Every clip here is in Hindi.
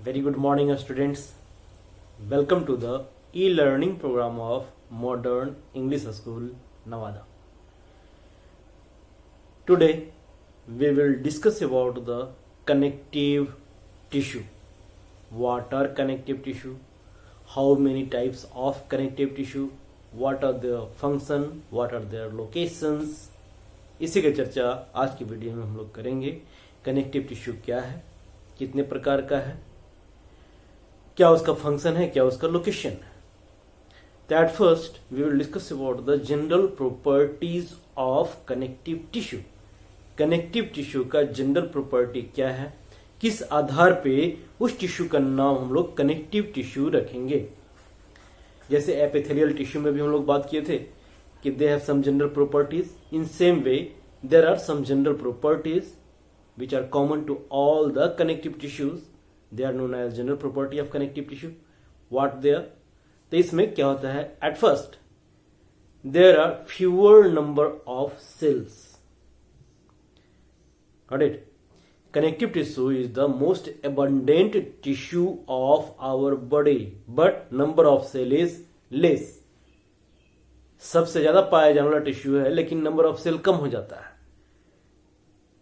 Very good morning, students. Welcome to the e-learning program of Modern English School, Nevada. Today, we will discuss about the connective tissue. What are connective tissue? How many types of connective tissue? What are their function? What are their locations? इसी की चर्चा आज की वीडियो में हम लोग करेंगे। कनेक्टिव टिश्यू क्या है, कितने प्रकार का है, क्या उसका फंक्शन है, क्या उसका लोकेशन है। तो at first we will discuss about the general properties of connective tissue. Connective tissue का जनरल प्रॉपर्टी क्या है, किस आधार पे उस टिश्यू का नाम हम लोग कनेक्टिव टिश्यू रखेंगे। जैसे एपिथेलियल टिश्यू में भी हम लोग बात किए थे कि they have some general properties. In same way there are some general properties which are common to all the connective tissues. They are known as general property of connective tissue. What they are? तो इसमें क्या होता है, at first there are fewer number of cells. Got it? Connective tissue is the most abundant tissue of our body, but number of cell is less. सबसे ज्यादा पाया जाने वाला टिश्यू है, लेकिन नंबर ऑफ सेल कम हो जाता है।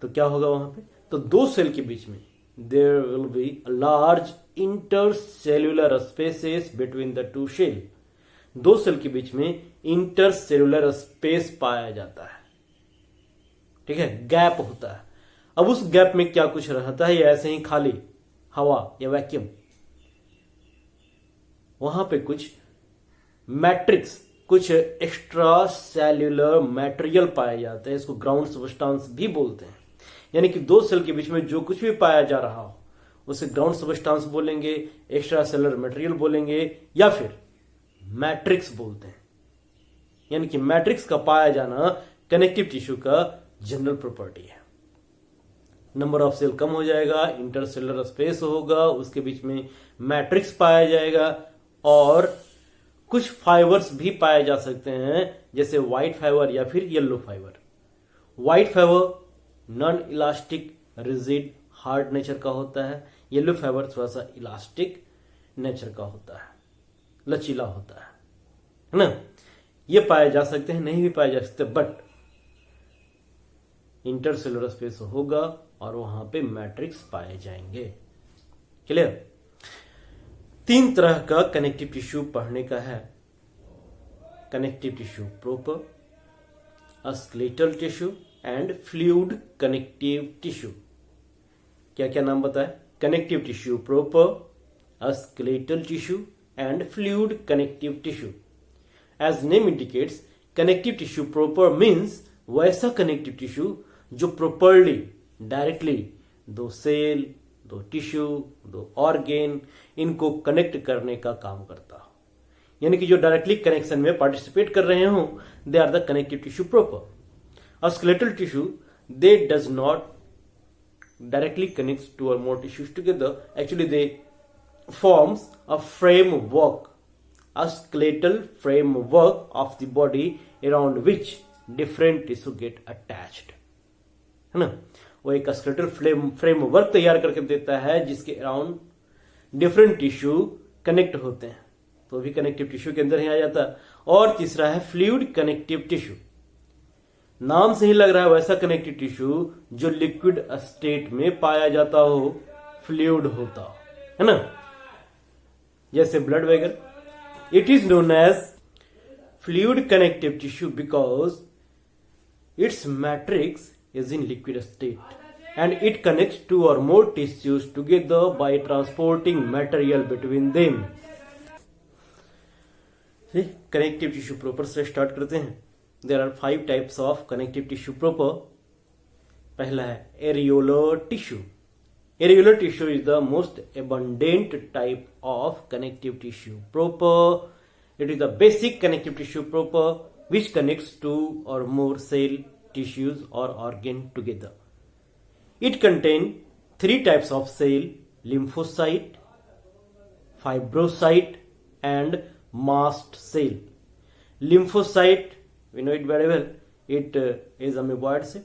तो क्या होगा वहां पे, तो दो सेल के बीच में there will be large intercellular spaces between the two cell. दो सेल के बीच में इंटरसेल्यूलर स्पेस पाया जाता है, ठीक है, गैप होता है। अब उस गैप में क्या कुछ रहता है या ऐसे ही खाली हवा या वैक्यूम, वहां पे कुछ मैट्रिक्स, कुछ एक्स्ट्रा सेल्यूलर मटेरियल पाया जाता है। इसको ग्राउंड सबस्टांस भी बोलते हैं। यानी कि दो सेल के बीच में जो कुछ भी पाया जा रहा हो उसे ग्राउंड सबस्टांस बोलेंगे, एक्स्ट्रा सेलुलर मटेरियल बोलेंगे, या फिर मैट्रिक्स बोलते हैं। यानी कि मैट्रिक्स का पाया जाना कनेक्टिव टिश्यू का जनरल प्रॉपर्टी है। नंबर ऑफ सेल कम हो जाएगा, इंटरसेलुलर स्पेस होगा, उसके बीच में मैट्रिक्स पाया जाएगा, और कुछ फाइबर्स भी पाए जा सकते हैं, जैसे व्हाइट फाइबर या फिर yellow fibre. White fibre non elastic, rigid, hard nature का होता है। येलो फाइबर थोड़ा सा इलास्टिक नेचर का होता है, लचीला होता है ना। ये पाए जा सकते हैं, नहीं भी पाए जा सकते, बट इंटरसेलुलर स्पेस होगा और वहां पे मैट्रिक्स पाए जाएंगे। क्लियर? तीन तरह का कनेक्टिव टिश्यू पढ़ने का है। Connective tissue proper, skeletal tissue and fluid connective tissue. क्या क्या नाम बताए? Connective tissue proper, skeletal tissue and fluid connective tissue. As name indicates, connective tissue proper means वैसा कनेक्टिव टिश्यू जो प्रॉपरली, डायरेक्टली दो सेल, दो टिश्यू, दो ऑर्गेन, इनको कनेक्ट करने का काम करता हो। यानी कि जो डायरेक्टली कनेक्शन में पार्टिसिपेट कर रहे हो, they are the connective tissue proper. A skeletal tissue, they does not directly connects two or more tissues together. Actually, they forms a framework, a skeletal framework of the body around which different tissue get attached. है ना? वो एक skeletal framework तैयार करके देता है जिसके अराउंड डिफरेंट टिश्यू कनेक्ट होते हैं, तो भी कनेक्टिव टिश्यू के अंदर ही आ जाता है। और तीसरा है फ्लूइड कनेक्टिव टिश्यू। नाम से ही लग रहा है वैसा कनेक्टिव टिश्यू जो लिक्विड स्टेट में पाया जाता हो, फ्लूइड होता हो, है ना, जैसे ब्लड वगैरह। It is known as fluid connective tissue because its matrix is in liquid state and it connects two or more tissues together by transporting material between them. Connective tissue proper से स्टार्ट करते हैं। There are 5 types of connective tissue proper. पहला है areolar tissue. Areolar tissue is the most abundant type of connective tissue proper. It is the basic connective tissue proper which connects two or more cell, tissues or organ together. It contains 3 types of cell: lymphocyte, fibrocyte and mast cell. Lymphocyte, we know it very well. It is amoeboid cell,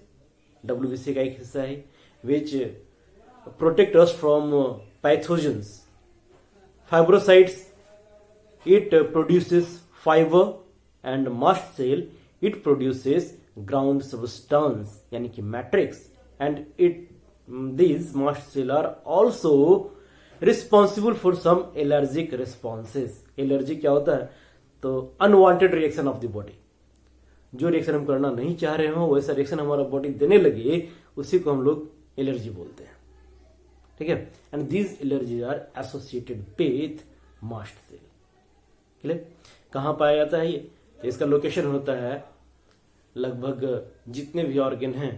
WBC का एक हिस्सा है, which protect us from pathogens fibrocytes it produces fibre and mast cell it produces ground substance यानी कि matrix and it these mast cell are also responsible for some allergic responses. Allergy क्या होता है? तो unwanted reaction of the body, जो रिएक्शन हम करना नहीं चाह रहे हो वैसा रिएक्शन हमारा बॉडी देने लगे, उसी को हम लोग एलर्जी बोलते हैं, ठीक है। And these allergy are associated with mast cell. Clear? कहाँ पाया जाता है ये? तो इसका लोकेशन होता है लगभग जितने भी ऑर्गन हैं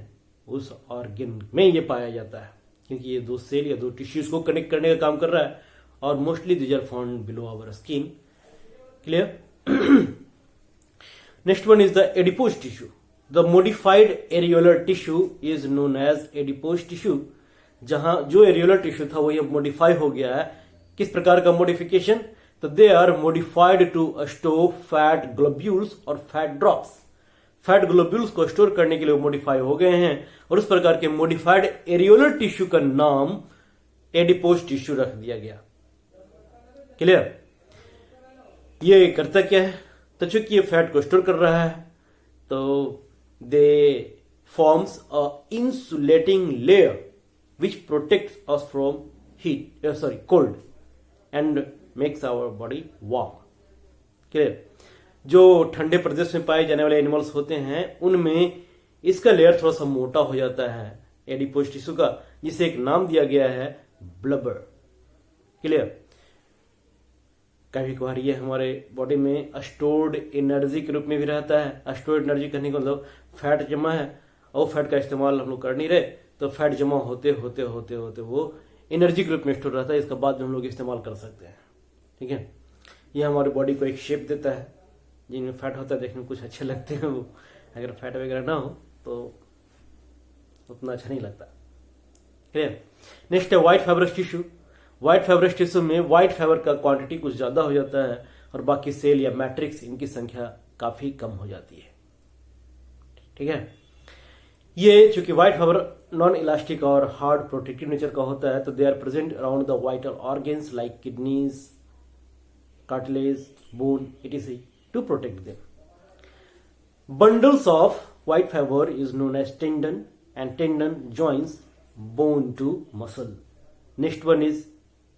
उस ऑर्गन में ये पाया जाता है, क्योंकि ये दो सेल या दो टिश्यूज को कनेक्ट करने का काम कर रहा है और mostly these are found below our skin. Clear? Next one is the adipose tissue. The modified areolar tissue is known as adipose tissue. जहां जो एरियोलर टिश्यू था वो ये मॉडिफाई हो गया है। किस प्रकार का मॉडिफिकेशन? तो they are modified to store fat globules और फैट ड्रॉप्स। फैट ग्लोब्यूल्स को स्टोर करने के लिए मॉडिफाई हो गए हैं और उस प्रकार के मॉडिफाइड एरियोलर टिश्यू का नाम एडिपोज टिश्यू रख दिया गया। क्लियर? ये करता क्या है? तो चूंकि ये फैट को स्टोर कर रहा है तो they forms a insulating layer which protects us from heat cold and makes our body warm. Clear? जो ठंडे प्रदेश में पाए जाने वाले एनिमल्स होते हैं उनमें इसका लेयर थोड़ा सा मोटा हो जाता है एडिपोज टिश्यू का, जिसे एक नाम दिया गया है ब्लबर। क्लियर? कभी कभार ये हमारे बॉडी में स्टोर्ड एनर्जी के रूप में भी रहता है। स्टोर्ड एनर्जी कहने का मतलब फैट जमा है और फैट का इस्तेमाल हम लोग कर नहीं रहे, तो फैट जमा होते होते होते होते वो एनर्जी के रूप में स्टोर रहता है। इसका बाद में हम लोग इस्तेमाल कर सकते हैं, ठीक है। ये हमारे बॉडी को एक शेप देता है। जिनमें फैट होता है देखने में कुछ अच्छे लगते हैं, वो अगर फैट वगैरह ना हो तो उतना अच्छा नहीं लगता। क्लियर? नेक्स्ट है white fibrous tissue. White fibrous tissue में व्हाइट फाइबर का क्वांटिटी कुछ ज्यादा हो जाता है और बाकी सेल या मैट्रिक्स इनकी संख्या काफी कम हो जाती है, ठीक है। ये चूंकि व्हाइट फाइबर नॉन इलास्टिक और हार्ड प्रोटेक्टिव नेचर का होता है तो they are present around the vital organs like kidneys, cartilage, bone etc. to protect them. Bundles of white fiber is known as tendon and tendon joins bone to muscle. Next one is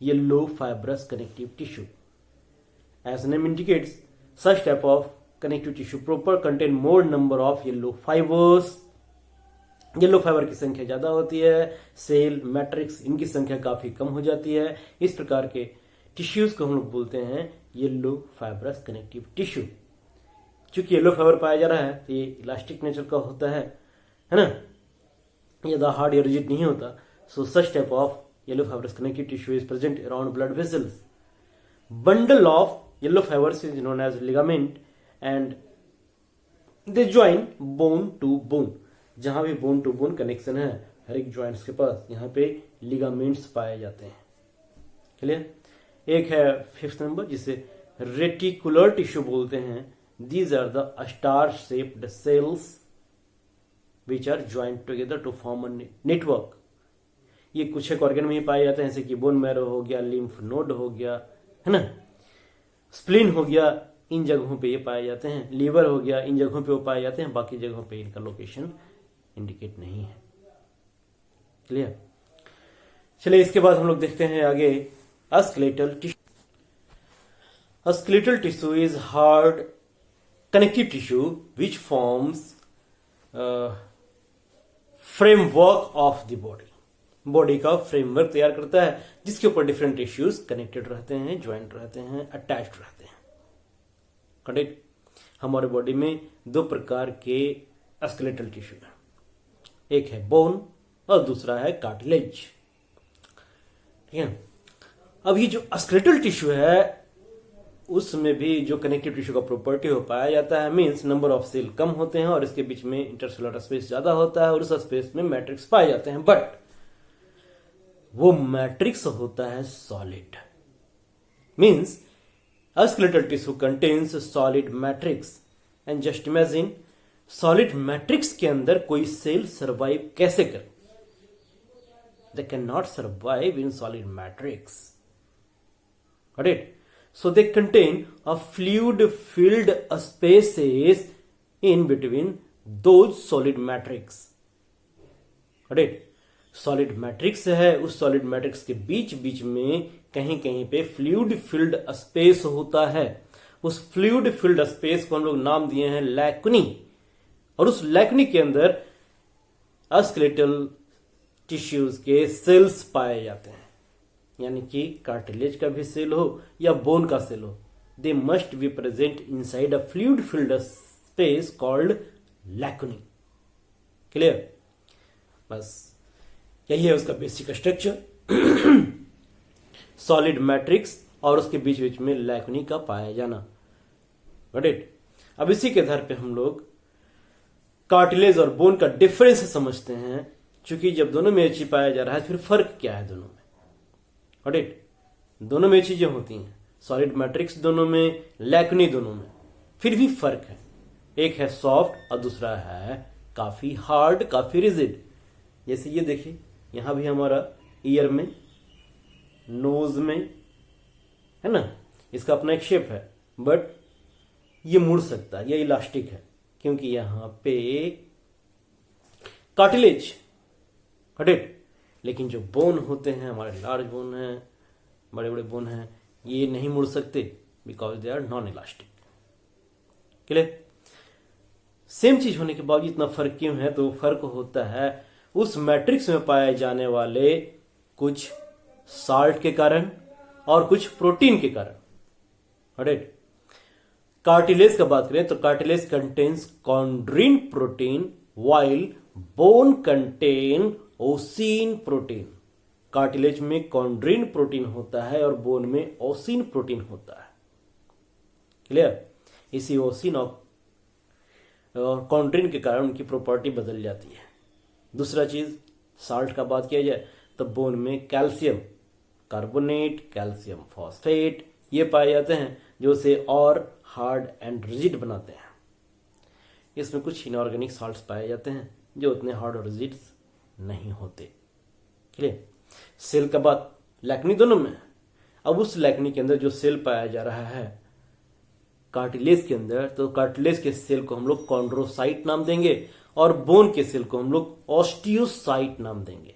yellow fibrous connective tissue. As the name indicates, such type of connective tissue proper contain more number of yellow fibers. Yellow fibre की संख्या ज्यादा होती है, सेल मैट्रिक्स इनकी संख्या काफी कम हो जाती है। इस प्रकार के टिश्यूज को हम लोग बोलते हैं येलो फाइब्रस कनेक्टिव टिश्यू। चूंकि येलो फाइबर पाया जा रहा है तो ये इलास्टिक नेचर का होता है ना, ज्यादा हार्ड या रिजिड नहीं होता। So such type of yellow fibrous connective tissue is present around blood vessels. Bundle of yellow fibers is known as ligament and they join bone to bone. जहां भी बोन टू बोन कनेक्शन है हर एक ज्वाइंट्स के पास, यहाँ पे लिगामेंट्स पाए जाते हैं। क्लियर? एक है फिफ्थ नंबर जिसे रेटिकुलर टिश्यू बोलते हैं। These are the star shaped cells which are joint together to form a network. ये कुछ एक ऑर्गन में ही पाए जाते हैं, जैसे कि बोन मैरो हो गया, लिम्फ नोड हो गया, है ना, स्प्लीन हो गया, इन जगहों पे ये पाए जाते हैं। लीवर हो गया, इन जगहों पे वो पाए जाते हैं, बाकी जगहों पे इनका लोकेशन इंडिकेट नहीं है। क्लियर? चलिए इसके बाद हम लोग देखते हैं आगे skeletal tissue. A skeletal tissue is hard connective tissue which forms framework of the body. Body का फ्रेमवर्क तैयार करता है जिसके ऊपर डिफरेंट टिश्यूज कनेक्टेड रहते हैं, ज्वाइंट रहते हैं, अटैच्ड रहते हैं। करेक्ट? हमारे बॉडी में दो प्रकार के स्केलेटल टिश्यू है, एक है बोन और दूसरा है कार्टिलेज। ठीक है? अब ये जो स्केलेटल टिश्यू है उसमें भी जो कनेक्टिव टिश्यू का प्रॉपर्टी हो पाया जाता है, मींस नंबर ऑफ सेल कम होते हैं और इसके बीच में इंटरसेलुलर स्पेस ज्यादा होता है और उस स्पेस में मैट्रिक्स पाए जाते हैं, बट वो मैट्रिक्स होता है solid. Means a skeletal tissue contains solid matrix and just imagine solid matrix के अंदर कोई सेल सर्वाइव कैसे करे? They cannot survive in solid matrix. Got it? So they contain a fluid-filled spaces in between those solid matrix. Got it? Solid matrix है, उस सॉलिड मैट्रिक्स के बीच बीच में कहीं कहीं पे फ्लूइड फिल्ड स्पेस होता है। उस फ्लूइड फिल्ड स्पेस को हम लोग नाम दिए हैं लैकुनी, और उस लैकुनी के अंदर स्केलेटल टिश्यूज के सेल्स पाए जाते हैं, यानी कि कार्टिलेज का भी सेल हो या बोन का सेल हो, they must be present inside a fluid filled space called लैकुनी। Clear? बस यही है उसका बेसिक स्ट्रक्चर। सॉलिड मैट्रिक्स और उसके बीच बीच में लैकुनी का पाया जाना। Got it? अब इसी के आधार पे हम लोग कार्टिलेज और बोन का डिफरेंस समझते हैं, क्योंकि जब दोनों में एक चीज पाया जा रहा है फिर फर्क क्या है दोनों में। Got it? दोनों में चीजें होती हैं, सॉलिड मैट्रिक्स दोनों में, लैकुनी दोनों में, फिर भी फर्क है। एक है सॉफ्ट और दूसरा है काफी हार्ड, काफी रिजिड। जैसे ये देखिए, यहां भी हमारा ईयर में, नोज में, है ना, इसका अपना एक शेप है, बट ये मुड़ सकता है, ये इलास्टिक है, क्योंकि यहां पे कार्टिलेज। Got it? लेकिन जो बोन होते हैं, हमारे लार्ज बोन हैं, बड़े बड़े बोन हैं, ये नहीं मुड़ सकते because they are non elastic. Clear? Same चीज होने के बावजूद इतना फर्क क्यों है? तो फर्क होता है उस मैट्रिक्स में पाए जाने वाले कुछ साल्ट के कारण और कुछ प्रोटीन के कारण। राइट? कार्टिलेज का बात करें तो cartilage contains chondrin protein while bone contain ossein protein. Cartilage में कॉन्ड्रिन प्रोटीन होता है और बोन में ओसिन प्रोटीन होता है। क्लियर? इसी ओसिन और कॉन्ड्रिन के कारण उनकी प्रॉपर्टी बदल जाती है। दूसरा चीज, साल्ट का बात किया जाए तो बोन में कैल्शियम कार्बोनेट, कैल्शियम फॉस्फेट, ये पाए जाते हैं जो उसे और हार्ड एंड रिजिड बनाते हैं। इसमें कुछ इनऑर्गेनिक साल्ट्स पाए जाते हैं जो उतने हार्ड और रिजिड नहीं होते। क्लियर? सेल का बात, लैकुनी दोनों में। अब उस लैकुनी के अंदर जो सेल पाया जा रहा है कार्टिलेज के अंदर, तो कार्टिलेज के सेल को हम लोग कॉन्ड्रोसाइट नाम देंगे और बोन के सेल को हम लोग ऑस्टियोसाइट नाम देंगे।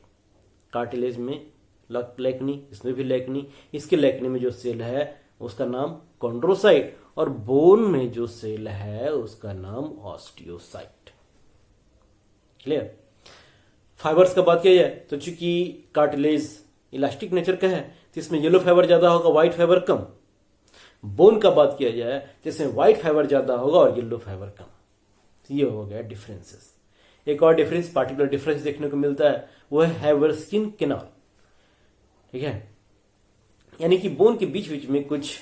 कार्टिलेज में लैकुनी, इसमें भी लैकुनी, इसके लैकुनी में जो सेल है उसका नाम कॉन्ड्रोसाइट और बोन में जो सेल है उसका नाम ऑस्टियोसाइट। क्लियर? फाइबर्स का बात किया जाए तो चूंकि कार्टिलेज इलास्टिक नेचर का है तो इसमें येलो फाइबर ज्यादा होगा, व्हाइट फाइबर कम। बोन का बात किया जाए तो इसमें व्हाइट फाइबर ज्यादा होगा और येलो फाइबर कम। ये हो गया डिफरेंसेस। एक और डिफरेंस, पार्टिकुलर डिफरेंस देखने को मिलता है, वो है हैवर्सिन केनाल। ठीक है? यानी कि बोन के बीच बीच में कुछ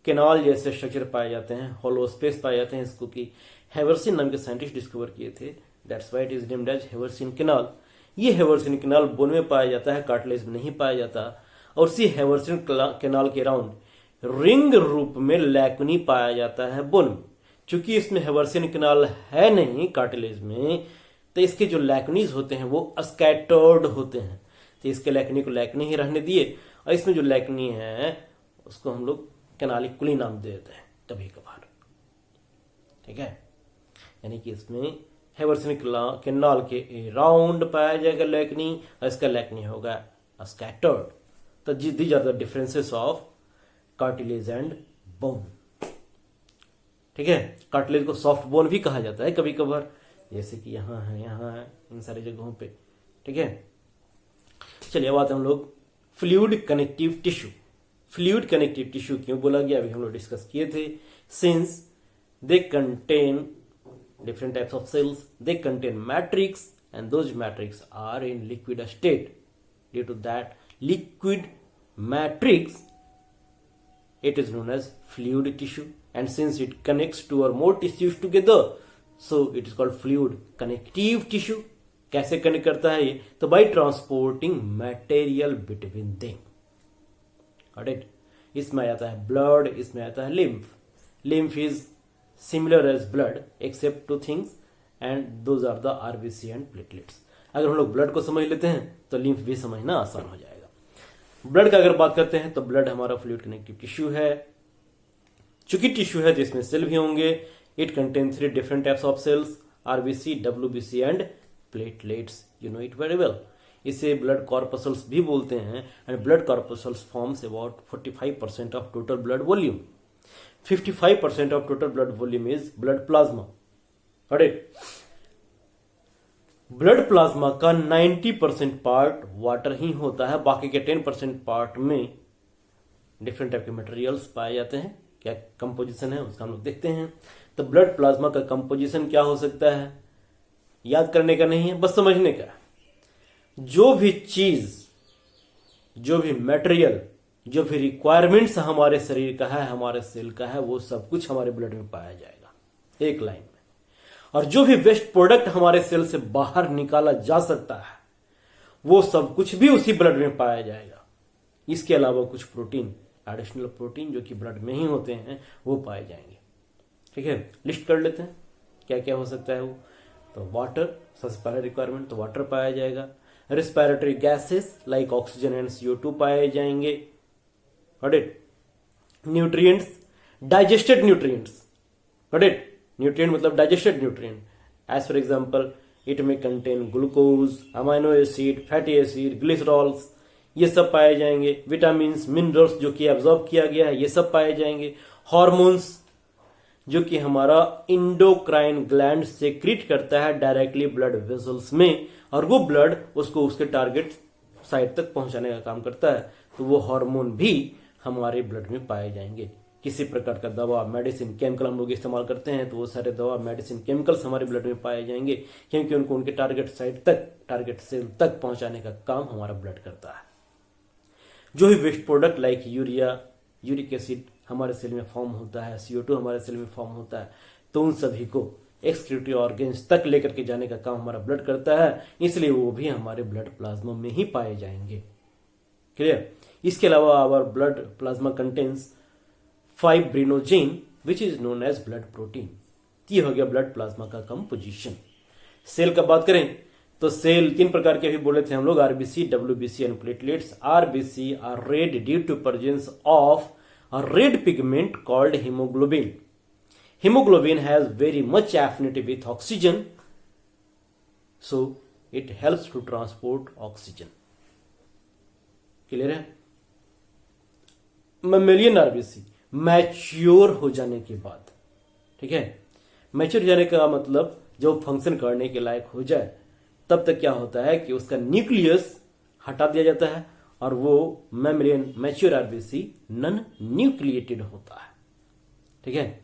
केनाल जैसे स्ट्रक्चर पाए जाते हैं, होलो स्पेस पाए जाते हैं, इसको कि हैवर्सिन नाम के साइंटिस्ट डिस्कवर किए थे। That's why it is named as Haversian canal. ये हैवर्सिन केनाल बोन में पाया जाता है, कार्टिलेज में नहीं पाया जाता। और इसी हैवर्सिन केनाल के अराउंड रिंग रूप में लैकुनी पाया जाता है बोन में। चूंकि इसमें हैवर्सिन केनाल है नहीं कार्टिलेज में, तो इसके जो लैकुनीज होते हैं वो स्कैटर्ड होते हैं, तो इसके लैकुनी को लैकुनी ही रहने दिए, और इसमें जो लैकुनी है उसको हम लोग कैनालिकुली नाम दे देते हैं कभी कभार। ठीक है? यानी कि इसमें हैवर्सिन केनाल के अराउंड पाया जाएगा लैकुनी और इसका लैकुनी होगा स्कैटर्ड। तो these are the differences of cartilage and bone. ठीक है? कार्टिलेज को सॉफ्ट बोन भी कहा जाता है कभी कभार, जैसे कि यहाँ है, इन सारी जगहों पे। ठीक है? चलिए अब आते हैं हम लोग fluid connective tissue. Fluid connective tissue क्यों बोला गया अभी हम लोग डिस्कस किए थे। Since they contain different types of cells, they contain matrix and those matrix are in liquid state. Due to that liquid matrix, it is known as fluid tissue, and since it connects two or more tissues together, so it is called fluid connective tissue. कैसे कनेक्ट करता है ये? तो by transporting material between them. Got it? इसमें आता है blood, इसमें आता है lymph. Lymph is similar as blood except two things and those are the RBC and platelets. अगर हम लोग ब्लड को समझ लेते हैं तो लिम्फ भी समझना आसान हो जाएगा। ब्लड का अगर बात करते हैं तो ब्लड हमारा फ्लूइड कनेक्टिव टिश्यू है। चूंकि टिश्यू है तो इसमें सेल भी होंगे। It contain 3 different types of cells, RBC, WBC and platelets. You know it very well. इसे ब्लड कॉर्पसल्स भी बोलते हैं। And blood corpuscles forms about 45% of total blood volume. 55% of total blood volume is blood plasma. Blood plasma का 90% पार्ट वाटर ही होता है। बाकी के 10% पार्ट में डिफरेंट टाइप के मटेरियल्स पाए जाते हैं। क्या कंपोजिशन है उसका हम लोग देखते हैं। तो ब्लड प्लाज्मा का कंपोजिशन क्या हो सकता है, याद करने का नहीं है, बस समझने का। जो भी चीज, जो भी मटेरियल, जो भी रिक्वायरमेंट्स हमारे शरीर का है, हमारे सेल का है, वो सब कुछ हमारे ब्लड में पाया जाएगा एक लाइन में। और जो भी वेस्ट प्रोडक्ट हमारे सेल से बाहर निकाला जा सकता है वो सब कुछ भी उसी ब्लड में पाया जाएगा। इसके अलावा कुछ प्रोटीन, एडिशनल प्रोटीन जो कि ब्लड में ही होते हैं, वो पाए जाएंगे। ठीक है, लिस्ट कर लेते हैं क्या क्या हो सकता है वो। तो वाटर सबसे पहला रिक्वायरमेंट, तो वाटर पाया जाएगा। Respiratory gases like oxygen and CO2 पाए जाएंगे। Nutrients, digested nutrients. न्यूट्रिएंट मतलब digested nutrient. As for example it may contain glucose, amino acid, fatty acid, glycerols, ये सब पाए जाएंगे। विटामिन, मिनरल्स जो कि एब्जॉर्ब किया गया है, ये सब पाए जाएंगे। हार्मोन्स जो कि हमारा इंडोक्राइन ग्लैंड सेक्रेट करता है डायरेक्टली ब्लड वेसल्स में, और वो ब्लड उसको उसके टारगेट साइट तक पहुंचाने का काम करता है। तो वो हार्मोन भी हमारे ब्लड में पाए जाएंगे। किसी प्रकार का दवा, मेडिसिन, केमिकल हम लोग इस्तेमाल करते हैं तो वो सारे दवा, मेडिसिन, केमिकल्स हमारे ब्लड में पाए जाएंगे, क्योंकि उनको उनके टारगेट साइट तक, टारगेट सेल तक पहुंचाने का काम हमारा ब्लड करता है। जो भी waste product like urea, uric acid हमारे सेल में फॉर्म होता है, CO2 हमारे सेल में फॉर्म होता है, तो उन सभी को एक्सक्रीटरी ऑर्गन्स तक लेकर के जाने का काम हमारा ब्लड करता है। इसलिए वो भी हमारे ब्लड प्लाज्मा में ही पाए जाएंगे। क्लियर। इसके अलावा our blood plasma contains fibrinogen which is known as blood protein. ये हो गया ब्लड प्लाज्मा का कंपोजिशन। सेल का बात करें तो सेल 3 प्रकार के भी बोले थे हम लोग, RBC, WBC and platelets. RBC are red due to presence of a red pigment called hemoglobin. Hemoglobin has very much affinity with oxygen, so it helps to transport oxygen. Clear है। मैमेलियन आरबीसी मैच्योर हो जाने के बाद, ठीक है, मैच्योर जाने का मतलब जब फंक्शन करने के लायक हो जाए तब तक क्या होता है कि उसका न्यूक्लियस हटा दिया जाता है और वो mammalian mature RBC non nucleated होता है। ठीक है,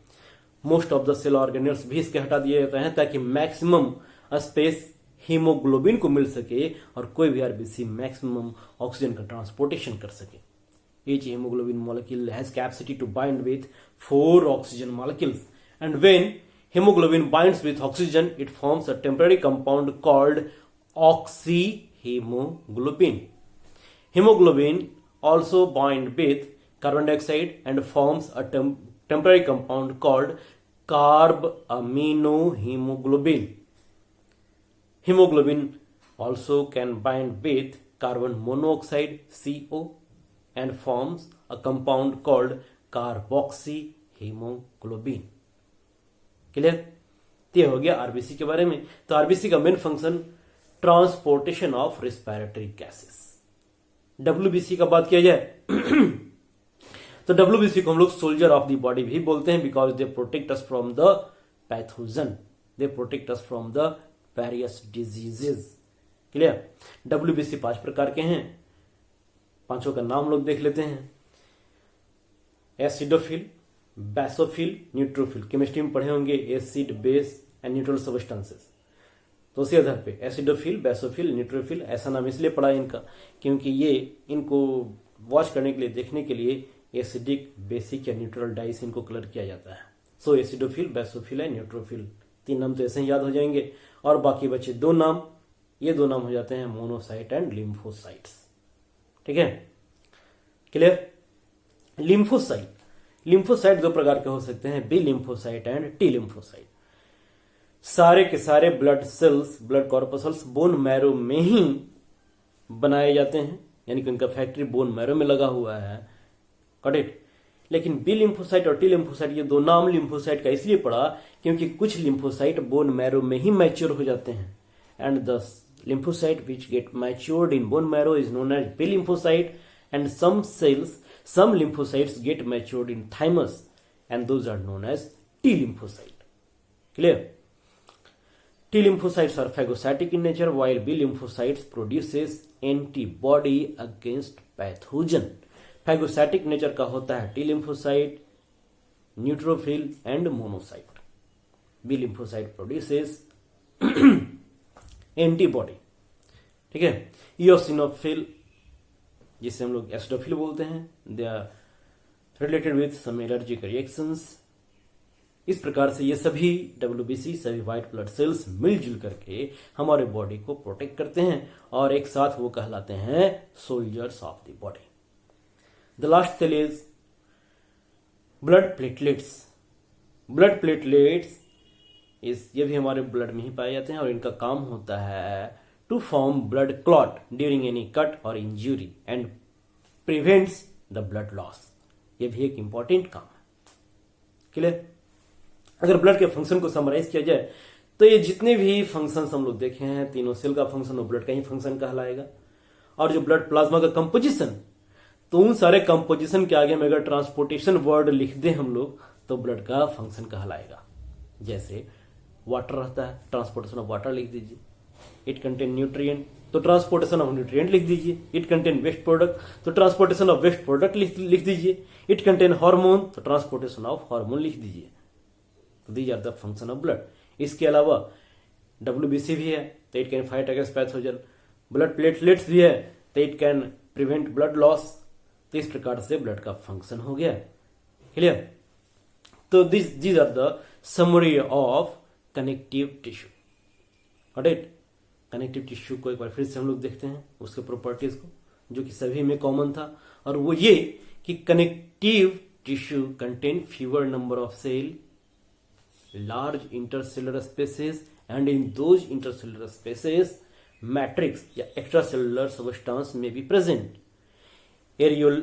most of the cell organelles भी इसके हटा दिए जाते हैं ताकि मैक्सिमम स्पेस हीमोग्लोबिन को मिल सके और कोई भी आरबीसी मैक्सिमम ऑक्सीजन का ट्रांसपोर्टेशन कर सके। Each hemoglobin molecule has capacity to bind with 4 oxygen molecules, and when hemoglobin binds with oxygen, it forms a temporary compound called oxyhemoglobin. Hemoglobin also binds with carbon dioxide and forms a temporary compound called carbaminohemoglobin. Hemoglobin also can bind with carbon monoxide CO and forms a compound called carboxyhemoglobin. Clear. ये हो गया आरबीसी के बारे में। तो आरबीसी का main function transportation of respiratory gases. WBC का बात किया जाए तो डब्ल्यूबीसी को हम लोग सोल्जर ऑफ द बॉडी भी बोलते हैं, because they protect us from the pathogen, they protect us from the various diseases. Clear. WBC 5 प्रकार के हैं, पांचों का नाम लोग देख लेते हैं। Acidophil, basophil, neutrophil. केमिस्ट्री में पढ़े होंगे acid, base and neutral substances. तो उसी आधार पे एसिडोफिल, बेसोफिल, न्यूट्रोफिल ऐसा नाम इसलिए पड़ा इनका क्योंकि ये इनको वॉच करने के लिए, देखने के लिए एसिडिक, बेसिक या न्यूट्रल डाइस इनको कलर किया जाता है। सो एसिडोफिल, बेसोफिल एंड न्यूट्रोफिल, 3 नाम तो ऐसे ही याद हो जाएंगे। और बाकी बचे 2 नाम, ये 2 नाम हो जाते हैं मोनोसाइट एंड लिम्फोसाइट्स। ठीक है, क्लियर। लिम्फोसाइट, लिम्फोसाइट 2 प्रकार के हो सकते हैं, B lymphocyte and T lymphocyte. सारे के सारे blood cells, blood corpuscles bone marrow में ही बनाए जाते हैं, यानी कि उनका फैक्ट्री बोन मैरो में लगा हुआ है। Got it. लेकिन बी लिम्फोसाइट और टी लिम्फोसाइट, ये दो नाम लिम्फोसाइट का इसलिए पड़ा क्योंकि कुछ लिम्फोसाइट बोन मैरो में ही मैच्योर हो जाते हैं, and the lymphocyte which get matured in bone marrow is known as B lymphocyte, and some lymphocytes get matured in thymus, and those are known as T lymphocyte. Clear? T lymphocytes are phagocytic in nature, while B lymphocytes produces antibody against pathogen. Phagocytic nature का होता है T lymphocyte, neutrophil and monocyte. B lymphocyte produces antibody, ठीक है। इयोसिनोफिल, जिसे हम लोग एसिडोफिल बोलते हैं, they are related with some allergic reactions. इस प्रकार से ये सभी WBC, सभी व्हाइट ब्लड सेल्स मिलजुल करके हमारे बॉडी को प्रोटेक्ट करते हैं और एक साथ वो कहलाते हैं soldiers of the body. The last cell is blood platelets. Blood platelets ये भी हमारे ब्लड में ही पाए जाते हैं और इनका काम होता है to form blood clot during any cut और injury and prevents the blood loss. ये भी एक इंपॉर्टेंट काम है। क्लियर? अगर ब्लड के फंक्शन को समराइज किया जाए तो ये जितने भी फंक्शंस हम लोग देखे हैं, तीनों सेल का फंक्शन वो ब्लड का ही फंक्शन कहलाएगा। और जो ब्लड प्लाज्मा का कंपोजिशन, तो उन सारे कंपोजिशन के आगे में अगर ट्रांसपोर्टेशन वर्ड लिख दें हम लोग तो ब्लड का फंक्शन कहलाएगा। जैसे वाटर रहता है, ट्रांसपोर्टेशन ऑफ वाटर लिख दीजिए। इट कंटेन न्यूट्रिएंट, तो ट्रांसपोर्टेशन ऑफ न्यूट्रिएंट लिख दीजिए। इट कंटेन वेस्ट प्रोडक्ट, तो ट्रांसपोर्टेशन ऑफ वेस्ट प्रोडक्ट लिख दीजिए। इट कंटेन हार्मोन, तो ट्रांसपोर्टेशन ऑफ हार्मोन लिख दीजिए। तो these are the function of blood. इसके अलावा WBC भी है, तो it can fight against pathogen. Blood platelets भी है, तो it can prevent blood loss. तो इस प्रकार से ब्लड का फंक्शन हो गया। क्लियर? तो these are the summary of connective tissue. Got it? Connective tissue को एक बार फिर से हम लोग देखते हैं, उसके प्रॉपर्टीज को, जो कि सभी में कॉमन था, और वो ये कि connective tissue contain fewer number of cell, large intercellular spaces, and in those intercellular spaces matrix या एक्स्ट्रा सेलुलर सबस्टांस में be present. Areolar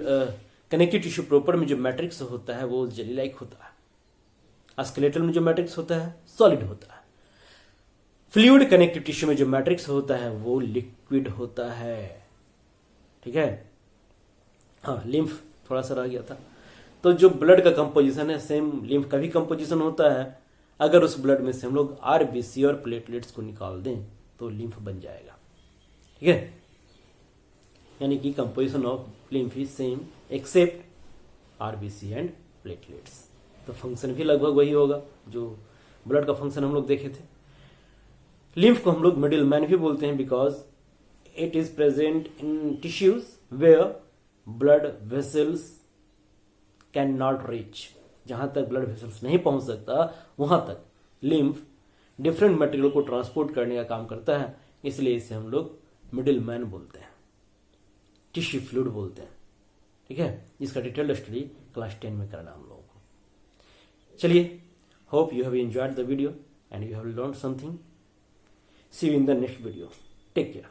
connective tissue proper में जो मैट्रिक्स होता है वो जेली लाइक होता है। स्केलेटल में जो मैट्रिक्स होता है सॉलिड होता है। फ्लूइड कनेक्टिव टिश्यू में जो मैट्रिक्स होता है वो लिक्विड होता है। ठीक है? हाँ, लिम्फ थोड़ा सा रह गया था। तो जो ब्लड का कंपोजिशन है सेम लिम्फ का भी कंपोजिशन होता है। अगर उस ब्लड में से हम लोग RBC और प्लेटलेट्स को निकाल दें तो लिम्फ बन जाएगा। ठीक है? यानी कि composition of lymph is same except RBC and platelets. तो फंक्शन भी लगभग वही होगा जो ब्लड का फंक्शन हम लोग देखे थे। लिम्फ को हम लोग मिडिल मैन भी बोलते हैं because it is present in tissues where blood vessels can not reach. जहां तक ब्लड वेसल्स नहीं पहुंच सकता वहां तक लिम्फ डिफरेंट मटेरियल को ट्रांसपोर्ट करने का काम करता है, इसलिए इसे हम लोग मिडिल मैन बोलते हैं, टिश्यू फ्लूइड बोलते हैं। ठीक है? इसका डिटेल्ड स्टडी क्लास 10 में करना हम लोगों को। चलिए, hope you have enjoyed the video and you have learned something. See you in the next video. Take care.